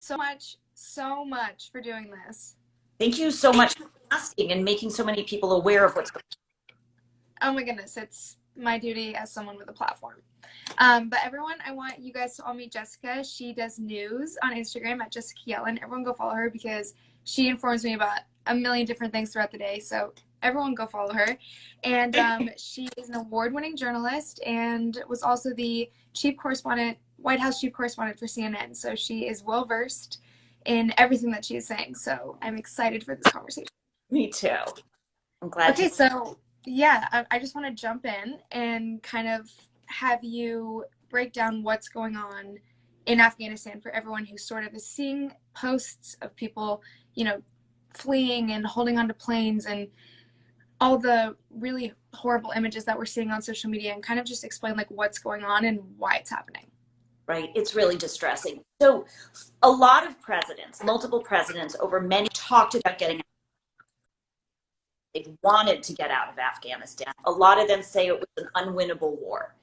so much for doing this. Thank you so much for asking and making so many people aware of what's going Oh my goodness, it's my duty as someone with a platform. But everyone, I want you guys to all meet Jessica. She does news on Instagram at Jessica Yellen. Everyone go follow her because she informs me about a million different things throughout the day. So everyone go follow her. And she is an award-winning journalist and was also the White House chief correspondent for CNN. So she is well-versed in everything that she is saying. So I'm excited for this conversation. Me too. I'm glad Okay, so yeah, I just want to jump in and kind of have you break down what's going on in Afghanistan for everyone who sort of is seeing posts of people, fleeing and holding onto planes and all the really horrible images that we're seeing on social media, and kind of just explain like what's going on and why it's happening. Right. It's really distressing. So a lot of presidents, multiple presidents over many talked about getting out. They wanted to get out of Afghanistan. A lot of them say it was an unwinnable war.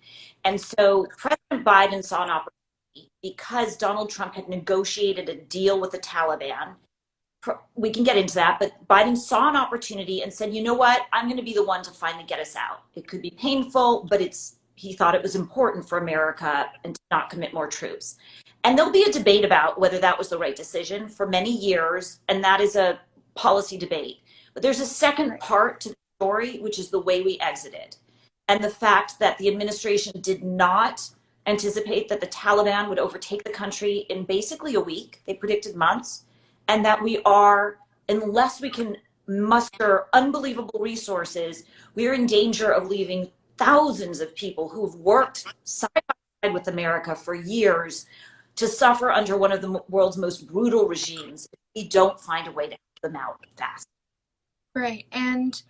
And so President Biden saw an opportunity because Donald Trump had negotiated a deal with the Taliban. We can get into that, but Biden saw an opportunity and said, you know what, I'm going to be the one to finally get us out. It could be painful, but he thought it was important for America and to not commit more troops. And there'll be a debate about whether that was the right decision for many years, and that is a policy debate. But there's a second part to the story, which is the way we exited. And the fact that the administration did not anticipate that the Taliban would overtake the country in basically a week. They predicted months. And that we are, unless we can muster unbelievable resources, we are in danger of leaving thousands of people who've worked side by side with America for years to suffer under one of the world's most brutal regimes if we don't find a way to help them out fast. Right. And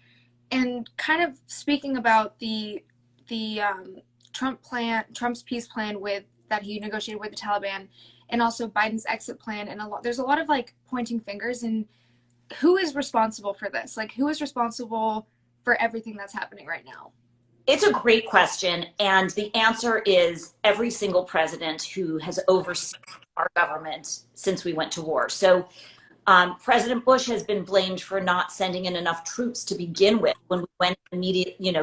kind of speaking about the Trump's peace plan that he negotiated with the Taliban, and also Biden's exit plan, and there's a lot of like pointing fingers, and who is responsible for this? Like, who is responsible for everything that's happening right now? It's a great question, and the answer is every single president who has overseen our government since we went to war. So President Bush has been blamed for not sending in enough troops to begin with when we went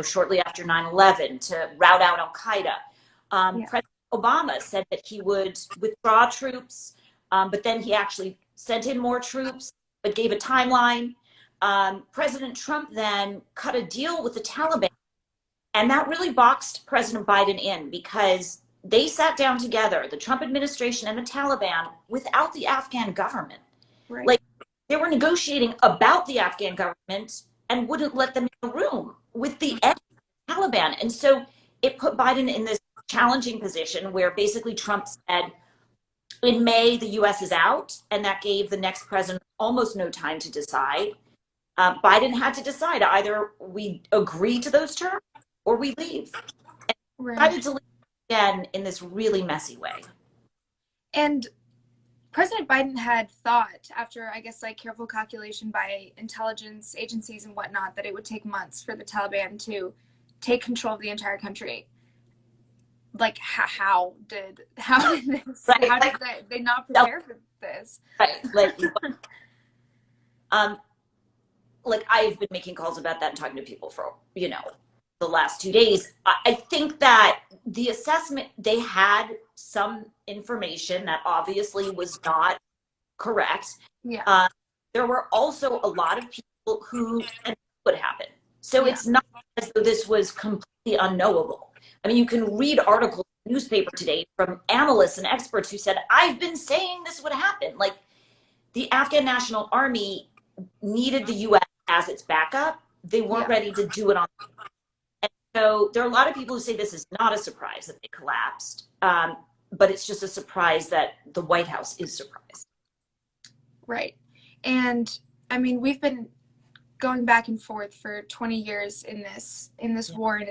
shortly after 9/11 to rout out Al-Qaeda. President Obama said that he would withdraw troops, but then he actually sent in more troops, but gave a timeline. President Trump then cut a deal with the Taliban, and that really boxed President Biden in because they sat down together, the Trump administration and the Taliban, without the Afghan government. Right. Like, they were negotiating about the Afghan government and wouldn't let them in the room with the Taliban. And so it put Biden in this challenging position where basically Trump said, in May, the U.S. is out, and that gave the next president almost no time to decide. Biden had to decide either we agree to those terms or we leave. And decided to leave again in this really messy way. And President Biden had thought, after I guess like careful calculation by intelligence agencies and whatnot, that it would take months for the Taliban to take control of the entire country. Like, how did this? Right. How did they not prepare for this? Right. Like I've been making calls about that and talking to people for the last 2 days. I think that the assessment, they had some information that obviously was not correct. Yeah. There were also a lot of people who would happen. So it's not as though this was completely unknowable. I mean, you can read articles in the newspaper today from analysts and experts who said, I've been saying this would happen. Like, the Afghan National Army needed the U.S. as its backup. They weren't ready to do it on their own. And so there are a lot of people who say this is not a surprise that they collapsed, but it's just a surprise that the White House is surprised. Right. And I mean, we've been going back and forth for 20 years in this war, and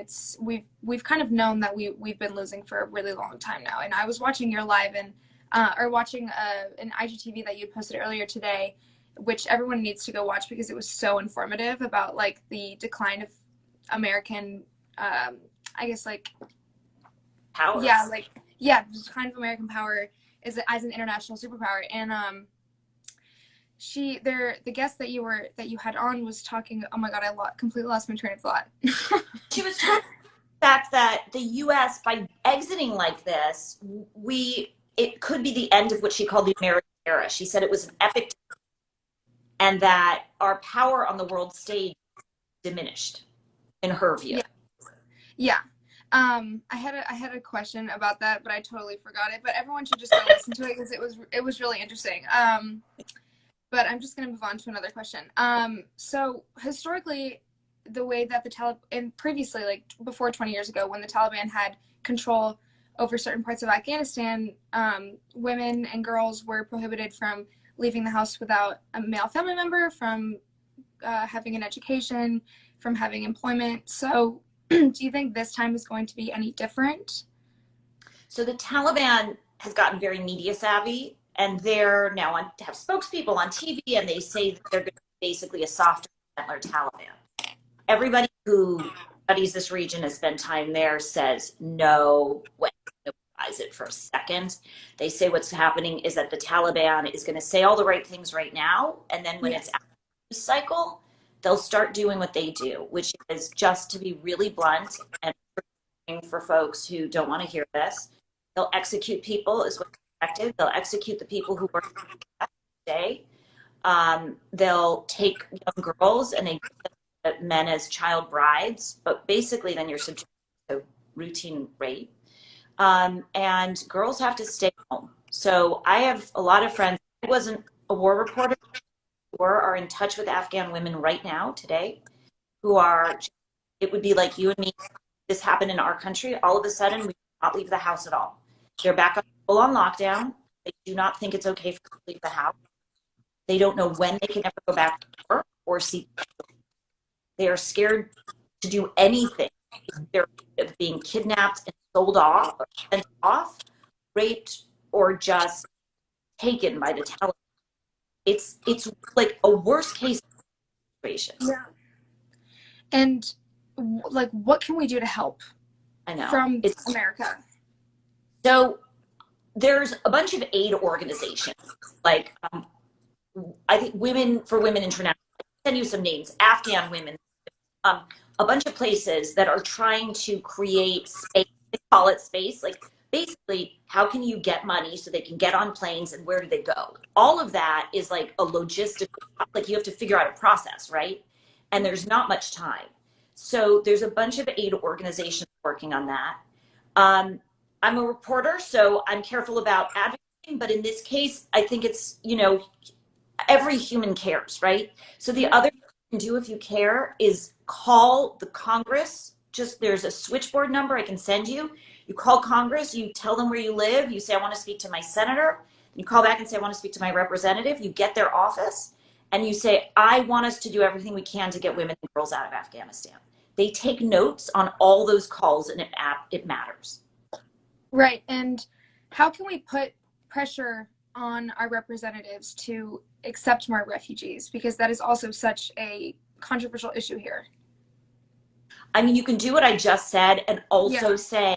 we've kind of known that we've been losing for a really long time now. And I was watching your live or watching an IGTV that you posted earlier today, which everyone needs to go watch because it was so informative about like the decline of American I guess like power. the decline of American power is as an international superpower. And the guest that you had on was talking. Oh my God, I completely lost my train of thought. She was talking about the fact that the U.S. by exiting like this, it could be the end of what she called the American era. She said it was an epic, and that our power on the world stage diminished, in her view. Yeah. Yeah. I had a question about that, but I totally forgot it. But everyone should just go listen to it because it was really interesting. But I'm just gonna move on to another question. So historically, the way that the Taliban, and previously, like before 20 years ago, when the Taliban had control over certain parts of Afghanistan, women and girls were prohibited from leaving the house without a male family member, from having an education, from having employment. So do you think this time is going to be any different? So the Taliban has gotten very media savvy, and they're now have spokespeople on TV, and they say that they're going to be basically a softer, gentler Taliban. Everybody who studies this region has spent time there says no way. Nobody it for a second. They say what's happening is that the Taliban is going to say all the right things right now, and then when it's after the cycle, they'll start doing what they do, which is, just to be really blunt and for folks who don't want to hear this, they'll execute people is what's expected. They'll execute the people who work day. They'll take young girls and they give men as child brides, but basically then you're subject to routine rape. And girls have to stay home. So I have a lot of friends. I wasn't a war reporter, who are in touch with Afghan women right now, today, who are, it would be like you and me, this happened in our country, all of a sudden we do not leave the house at all. They're back up full on lockdown. They do not think it's okay for them to leave the house. They don't know when they can ever go back to work or see. They are scared to do anything. They're being kidnapped and sold off, or sent off, raped, or just taken by the Taliban. It's like a worst case situation. Yeah. And like, what can we do to help? I know. From America. So there's a bunch of aid organizations, like I think Women for Women International. I'll send you some names. Afghan women. A bunch of places that are trying to create space. They call it space. Like, basically, how can you get money so they can get on planes, and where do they go? All of that is like a logistical, like you have to figure out a process, right? And there's not much time. So there's a bunch of aid organizations working on that. I'm a reporter, so I'm careful about advocating, but in this case, I think it's, every human cares, right? So the other thing you can do if you care is call the Congress. Just, there's a switchboard number I can send you. You call Congress, you tell them where you live, you say, I want to speak to my senator. You call back and say, I want to speak to my representative. You get their office and you say, I want us to do everything we can to get women and girls out of Afghanistan. They take notes on all those calls, and it matters. Right. And how can we put pressure on our representatives to accept more refugees? Because that is also such a controversial issue here. I mean, you can do what I just said and also say,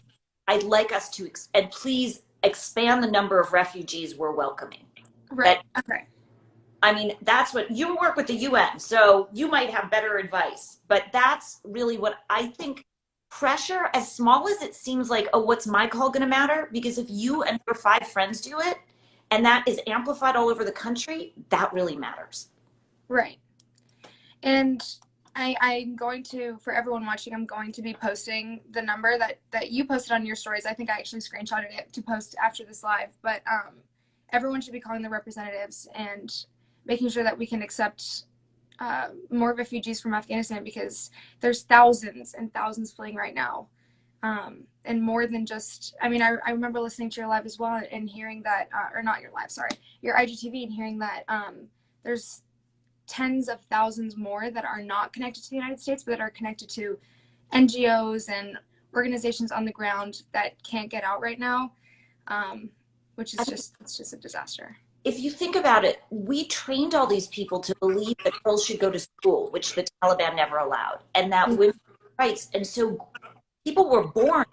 I'd like us to, and please expand the number of refugees we're welcoming. Right. Okay. I mean, that's what, you work with the UN, so you might have better advice, but that's really what I think. Pressure, as small as it seems like, oh, what's my call going to matter? Because if you and your 5 friends do it, and that is amplified all over the country, that really matters. Right. And I'm going to, for everyone watching, I'm going to be posting the number that you posted on your stories. I think I actually screenshotted it to post after this live, but everyone should be calling the representatives and making sure that we can accept more refugees from Afghanistan, because there's thousands and thousands fleeing right now. And more than just, I mean, I remember listening to your live as well and hearing that, or not your live, sorry, your IGTV, and hearing that there's tens of thousands more that are not connected to the United States, but that are connected to NGOs and organizations on the ground that can't get out right now, which is it's just a disaster. If you think about it, we trained all these people to believe that girls should go to school, which the Taliban never allowed, and that women's rights. And so people were born,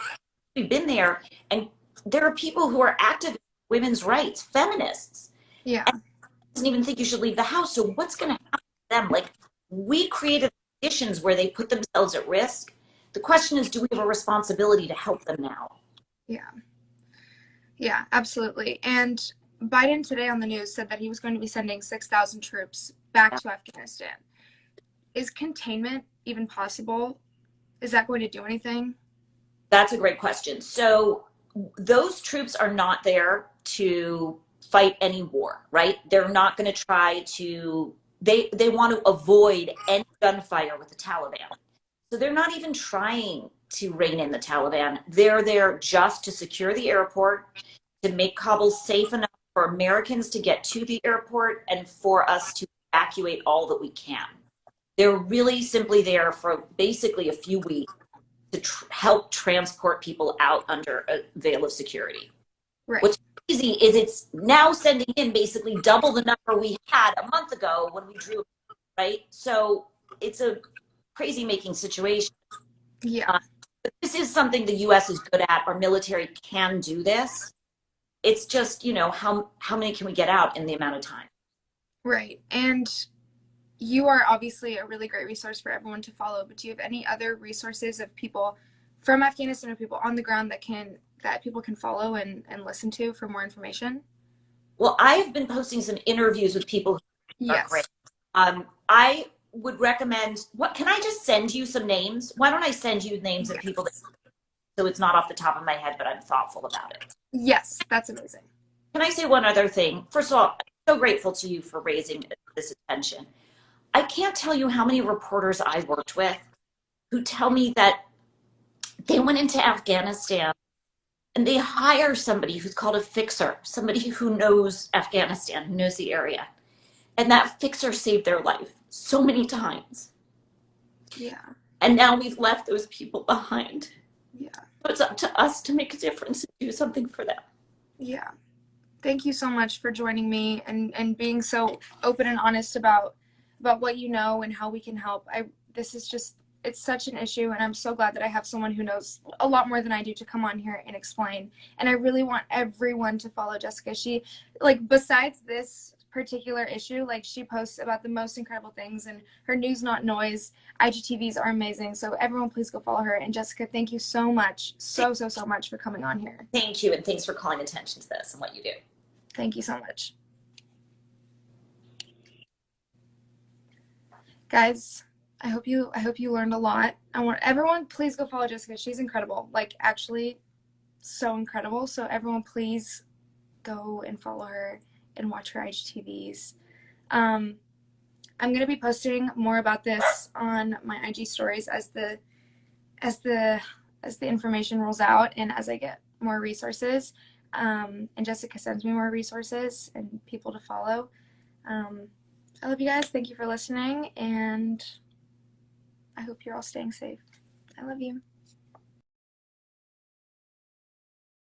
we've been there, and there are people who are active women's rights, feminists. Yeah. And doesn't even think you should leave the house. So what's going to happen to them? Like, we created conditions where they put themselves at risk. The question is, do we have a responsibility to help them now? Yeah. Yeah, absolutely. And Biden today on the news said that he was going to be sending 6,000 troops back to Afghanistan. Is containment even possible? Is that going to do anything? That's a great question. So those troops are not there to fight any war, right? They're not going to try to, they want to avoid any gunfire with the Taliban. So they're not even trying to rein in the Taliban. They're there just to secure the airport, to make Kabul safe enough for Americans to get to the airport and for us to evacuate all that we can. They're really simply there for basically a few weeks to help transport people out under a veil of security. Right. What's crazy is it's now sending in basically double the number we had a month ago when we drew, right? So it's a crazy making situation. Yeah. But this is something the U.S. is good at. Our military can do this. It's just, how many can we get out in the amount of time? Right. And you are obviously a really great resource for everyone to follow, but do you have any other resources of people from Afghanistan or people on the ground that people can follow and listen to for more information? Well, I have been posting some interviews with people who are great. Yes. I would recommend, can I just send you some names? Why don't I send you names of people so it's not off the top of my head, but I'm thoughtful about it. Yes, that's amazing. Can I say one other thing? First of all, I'm so grateful to you for raising this attention. I can't tell you how many reporters I worked with who tell me that they went into Afghanistan and they hire somebody who's called a fixer, somebody who knows Afghanistan, who knows the area. And that fixer saved their life so many times. Yeah. And now we've left those people behind. Yeah. So it's up to us to make a difference and do something for them. Yeah. Thank you so much for joining me and being so open and honest about what you know and how we can help. It's such an issue, and I'm so glad that I have someone who knows a lot more than I do to come on here and explain. And I really want everyone to follow Jessica. She, besides this particular issue, she posts about the most incredible things, and her News Not Noise IGTVs are amazing. So everyone please go follow her. And Jessica, thank you so much, so much for coming on here. Thank you, and thanks for calling attention to this and what you do. Thank you so much. Guys, I hope you learned a lot. I want everyone, please go follow Jessica. She's incredible. Actually so incredible. So everyone please go and follow her and watch her IGTVs. I'm going to be posting more about this on my IG stories as the information rolls out and as I get more resources. And Jessica sends me more resources and people to follow. I love you guys. Thank you for listening, and I hope you're all staying safe. I love you.